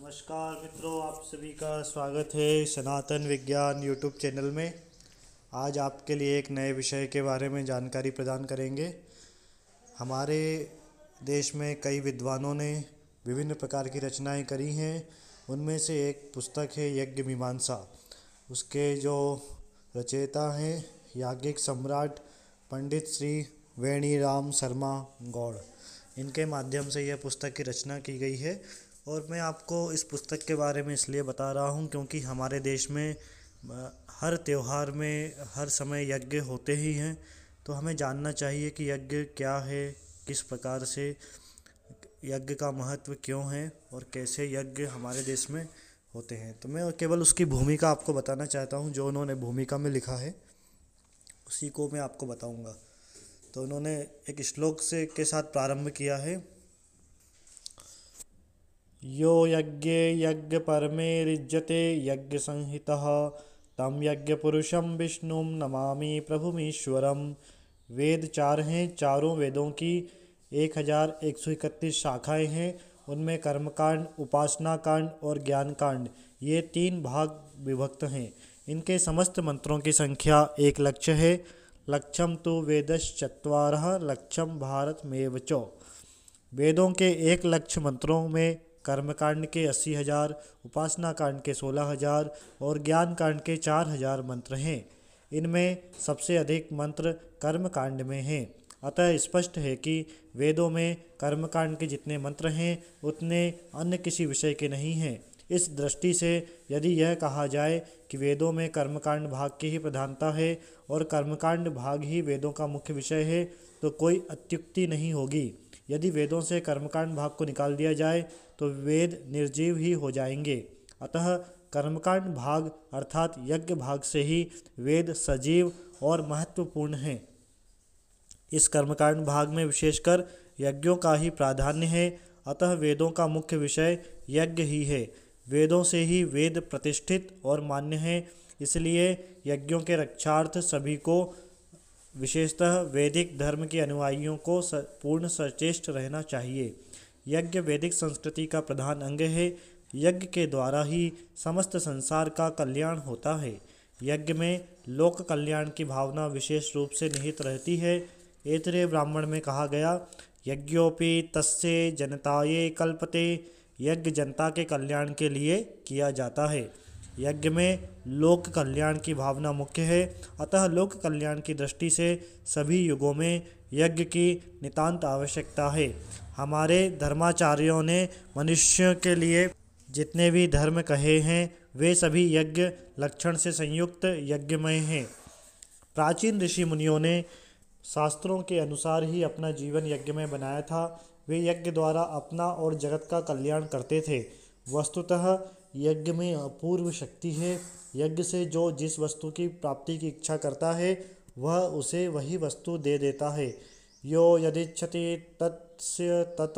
नमस्कार मित्रों, आप सभी का स्वागत है सनातन विज्ञान यूट्यूब चैनल में। आज आपके लिए एक नए विषय के बारे में जानकारी प्रदान करेंगे। हमारे देश में कई विद्वानों ने विभिन्न प्रकार की रचनाएं करी हैं। उनमें से एक पुस्तक है यज्ञ मीमांसा। उसके जो रचयिता हैं याज्ञिक सम्राट पंडित श्री वेणीराम शर्मा गौड़। इनके माध्यम से यह पुस्तक की रचना की गई है। और मैं आपको इस पुस्तक के बारे में इसलिए बता रहा हूँ क्योंकि हमारे देश में हर त्यौहार में हर समय यज्ञ होते ही हैं। तो हमें जानना चाहिए कि यज्ञ क्या है, किस प्रकार से यज्ञ का महत्व क्यों है और कैसे यज्ञ हमारे देश में होते हैं। तो मैं केवल उसकी भूमिका आपको बताना चाहता हूँ। जो उन्होंने भूमिका में लिखा है उसी को मैं आपको बताऊँगा। तो उन्होंने एक श्लोक से के साथ प्रारंभ किया है। यो यज्ञे यज्ञ परमेरिज्यते यज्ञ संहितः तम यज्ञ पुरुषम विष्णुं नमामि प्रभुमीश्वरम। वेद चार हैं। चारों वेदों की 1131 शाखाएं हैं। उनमें कर्मकांड, उपासना कांड और ज्ञान कांड ये 3 भाग विभक्त हैं। इनके समस्त मंत्रों की संख्या 1 लक्ष है। लक्षम तो वेदश्चत्वारः लक्षम भारतमेव च। वेदों के 1 लक्ष मंत्रों में कर्मकांड के 80,000, उपासना कांड के 16,000 और ज्ञान कांड के 4,000 मंत्र हैं। इनमें सबसे अधिक मंत्र कर्मकांड में हैं। अतः स्पष्ट है कि वेदों में कर्मकांड के जितने मंत्र हैं उतने अन्य किसी विषय के नहीं हैं। इस दृष्टि से यदि यह कहा जाए कि वेदों में कर्मकांड भाग की ही प्रधानता है और कर्मकांड भाग ही वेदों का मुख्य विषय है तो कोई अत्युक्ति नहीं होगी। यदि वेदों से कर्मकांड भाग को निकाल दिया जाए तो वेद निर्जीव ही हो जाएंगे। अतः कर्मकांड भाग अर्थात यज्ञ भाग से ही वेद सजीव और महत्वपूर्ण हैं। इस कर्मकांड भाग में विशेषकर यज्ञों का ही प्राधान्य है। अतः वेदों का मुख्य विषय यज्ञ ही है। वेदों से ही वेद प्रतिष्ठित और मान्य हैं। इसलिए यज्ञों के रक्षार्थ सभी को, विशेषतः वैदिक धर्म के अनुयायियों को पूर्ण सचेष्ट रहना चाहिए। यज्ञ वैदिक संस्कृति का प्रधान अंग है। यज्ञ के द्वारा ही समस्त संसार का कल्याण होता है। यज्ञ में लोक कल्याण की भावना विशेष रूप से निहित रहती है। ऐतरेय ब्राह्मण में कहा गया, यज्ञोपि तस्य जनताये कल्पते। यज्ञ जनता के कल्याण के लिए किया जाता है। यज्ञ में लोक कल्याण की भावना मुख्य है। अतः लोक कल्याण की दृष्टि से सभी युगों में यज्ञ की नितांत आवश्यकता है। हमारे धर्माचार्यों ने मनुष्य के लिए जितने भी धर्म कहे हैं वे सभी यज्ञ लक्षण से संयुक्त यज्ञमय हैं। प्राचीन ऋषि मुनियों ने शास्त्रों के अनुसार ही अपना जीवन यज्ञ में बनाया था। वे यज्ञ द्वारा अपना और जगत का कल्याण करते थे। वस्तुतः यज्ञ में अपूर्व शक्ति है। यज्ञ से जो जिस वस्तु की प्राप्ति की इच्छा करता है वह उसे वही वस्तु दे देता है। यो यदिच्छति तत्स्य तत।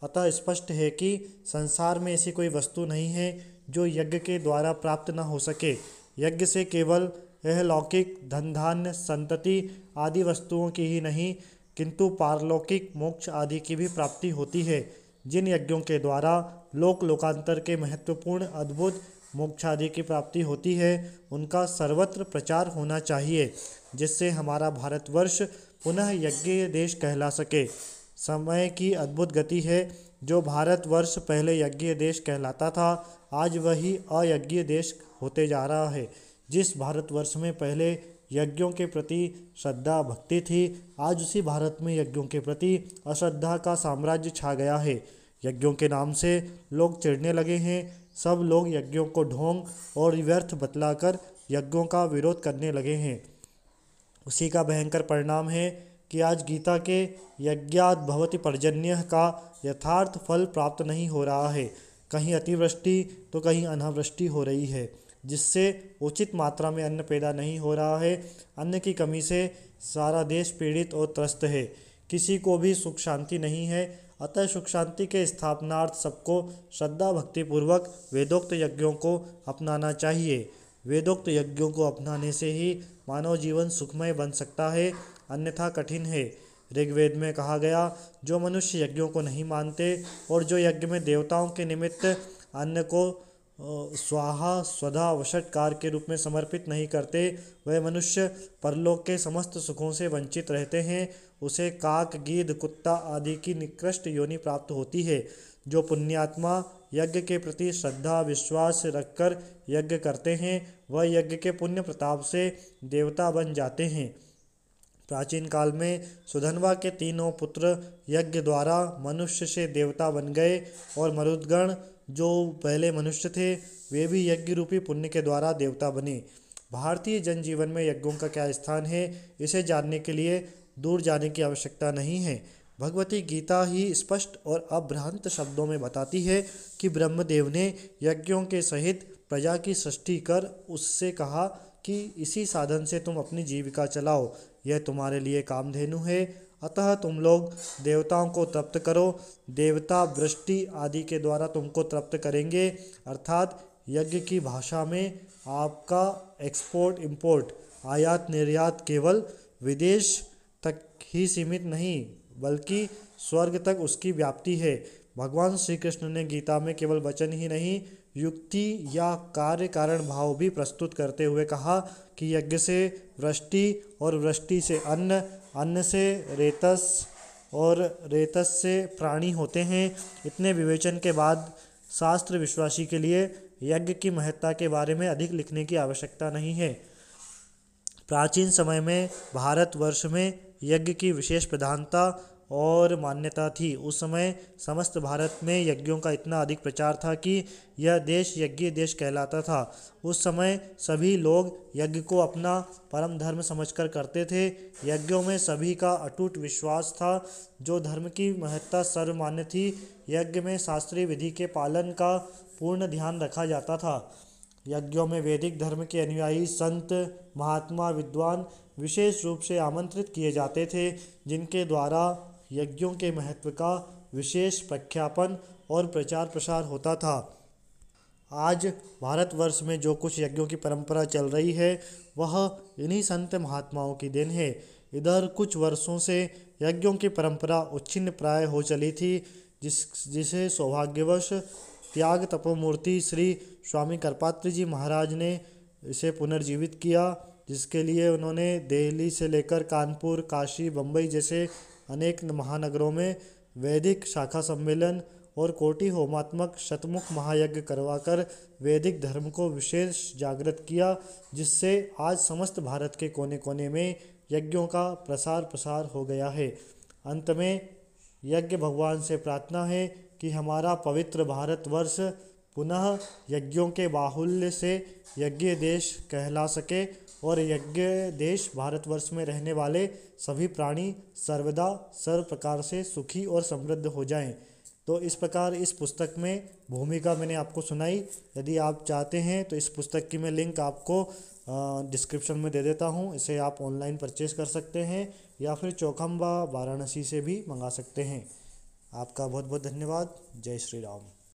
अतः स्पष्ट है कि संसार में ऐसी कोई वस्तु नहीं है जो यज्ञ के द्वारा प्राप्त न हो सके। यज्ञ से केवल यह लौकिक धन धान्य संतति आदि वस्तुओं की ही नहीं किंतु पारलौकिक मोक्ष आदि की भी प्राप्ति होती है। जिन यज्ञों के द्वारा लोक लोकांतर के महत्वपूर्ण अद्भुत मोक्ष आदि की प्राप्ति होती है उनका सर्वत्र प्रचार होना चाहिए, जिससे हमारा भारतवर्ष पुनः यज्ञ देश कहला सके। समय की अद्भुत गति है। जो भारतवर्ष पहले यज्ञ देश कहलाता था आज वही अयज्ञ देश होते जा रहा है। जिस भारतवर्ष में पहले यज्ञों के प्रति श्रद्धा भक्ति थी आज उसी भारत में यज्ञों के प्रति अश्रद्धा का साम्राज्य छा गया है। यज्ञों के नाम से लोग चिढ़ने लगे हैं। सब लोग यज्ञों को ढोंग और व्यर्थ बतलाकर यज्ञों का विरोध करने लगे हैं। उसी का भयंकर परिणाम है कि आज गीता के यज्ञात् भवति पर्जन्यः का यथार्थ फल प्राप्त नहीं हो रहा है। कहीं अतिवृष्टि तो कहीं अनावृष्टि हो रही है, जिससे उचित मात्रा में अन्न पैदा नहीं हो रहा है। अन्न की कमी से सारा देश पीड़ित और त्रस्त है। किसी को भी सुख शांति नहीं है। अतः सुख शांति के स्थापनार्थ सबको श्रद्धा भक्तिपूर्वक वेदोक्त यज्ञों को अपनाना चाहिए। वेदोक्त यज्ञों को अपनाने से ही मानव जीवन सुखमय बन सकता है, अन्यथा कठिन है। ऋग्वेद में कहा गया, जो मनुष्य यज्ञों को नहीं मानते और जो यज्ञ में देवताओं के निमित्त अन्न को स्वाहा स्वधा वषटकार के रूप में समर्पित नहीं करते, वह मनुष्य परलोक के समस्त सुखों से वंचित रहते हैं। उसे काक, गीध, कुत्ता आदि की निकृष्ट योनि प्राप्त होती है। जो पुण्यात्मा यज्ञ के प्रति श्रद्धा विश्वास रखकर यज्ञ करते हैं, वह यज्ञ के पुण्य प्रताप से देवता बन जाते हैं। प्राचीन काल में सुधन्वा के तीनों पुत्र यज्ञ द्वारा मनुष्य से देवता बन गए, और मरुदगण जो पहले मनुष्य थे वे भी यज्ञ रूपी पुण्य के द्वारा देवता बने। भारतीय जनजीवन में यज्ञों का क्या स्थान है, इसे जानने के लिए दूर जाने की आवश्यकता नहीं है। भगवती गीता ही स्पष्ट और अभ्रांत शब्दों में बताती है कि ब्रह्मदेव ने यज्ञों के सहित प्रजा की सृष्टि कर उससे कहा कि इसी साधन से तुम अपनी जीविका चलाओ, यह तुम्हारे लिए कामधेनु है। अतः तुम लोग देवताओं को तृप्त करो, देवता वृष्टि आदि के द्वारा तुमको तृप्त करेंगे। अर्थात यज्ञ की भाषा में आपका एक्सपोर्ट इंपोर्ट आयात निर्यात केवल विदेश तक ही सीमित नहीं बल्कि स्वर्ग तक उसकी व्याप्ति है। भगवान श्री कृष्ण ने गीता में केवल वचन ही नहीं युक्ति या कार्य कारण भाव भी प्रस्तुत करते हुए कहा कि यज्ञ से वृष्टि और वृष्टि से अन्न, अन्न से रेतस और रेतस से प्राणी होते हैं। इतने विवेचन के बाद शास्त्र विश्वासी के लिए यज्ञ की महत्ता के बारे में अधिक लिखने की आवश्यकता नहीं है। प्राचीन समय में भारतवर्ष में यज्ञ की विशेष प्रधानता और मान्यता थी। उस समय समस्त भारत में यज्ञों का इतना अधिक प्रचार था कि यह देश यज्ञ देश कहलाता था। उस समय सभी लोग यज्ञ को अपना परम धर्म समझकर करते थे। यज्ञों में सभी का अटूट विश्वास था। जो धर्म की महत्ता सर्वमान्य थी, यज्ञ में शास्त्रीय विधि के पालन का पूर्ण ध्यान रखा जाता था। यज्ञों में वैदिक धर्म के अनुयायी संत महात्मा विद्वान विशेष रूप से आमंत्रित किए जाते थे, जिनके द्वारा यज्ञों के महत्व का विशेष प्रख्यापन और प्रचार प्रसार होता था। आज भारतवर्ष में जो कुछ यज्ञों की परंपरा चल रही है वह इन्हीं संत महात्माओं की देन है। इधर कुछ वर्षों से यज्ञों की परंपरा उच्छिन्न प्राय हो चली थी, जिसे सौभाग्यवश त्याग तपोमूर्ति श्री स्वामी करपात्र जी महाराज ने इसे पुनर्जीवित किया, जिसके लिए उन्होंने दिल्ली से लेकर कानपुर, काशी, बम्बई जैसे अनेक महानगरों में वैदिक शाखा सम्मेलन और कोटि होमात्मक शतमुख महायज्ञ करवाकर वैदिक धर्म को विशेष जागृत किया, जिससे आज समस्त भारत के कोने कोने में यज्ञों का प्रसार हो गया है। अंत में यज्ञ भगवान से प्रार्थना है कि हमारा पवित्र भारतवर्ष पुनः यज्ञों के बाहुल्य से यज्ञ देश कहला सके और यज्ञ देश भारतवर्ष में रहने वाले सभी प्राणी सर्वदा सर्व प्रकार से सुखी और समृद्ध हो जाएं। तो इस प्रकार इस पुस्तक में भूमिका मैंने आपको सुनाई। यदि आप चाहते हैं तो इस पुस्तक की मैं लिंक आपको डिस्क्रिप्शन में दे देता हूं। इसे आप ऑनलाइन परचेज कर सकते हैं या फिर चौखंबा वाराणसी से भी मंगा सकते हैं। आपका बहुत बहुत धन्यवाद। जय श्री राम।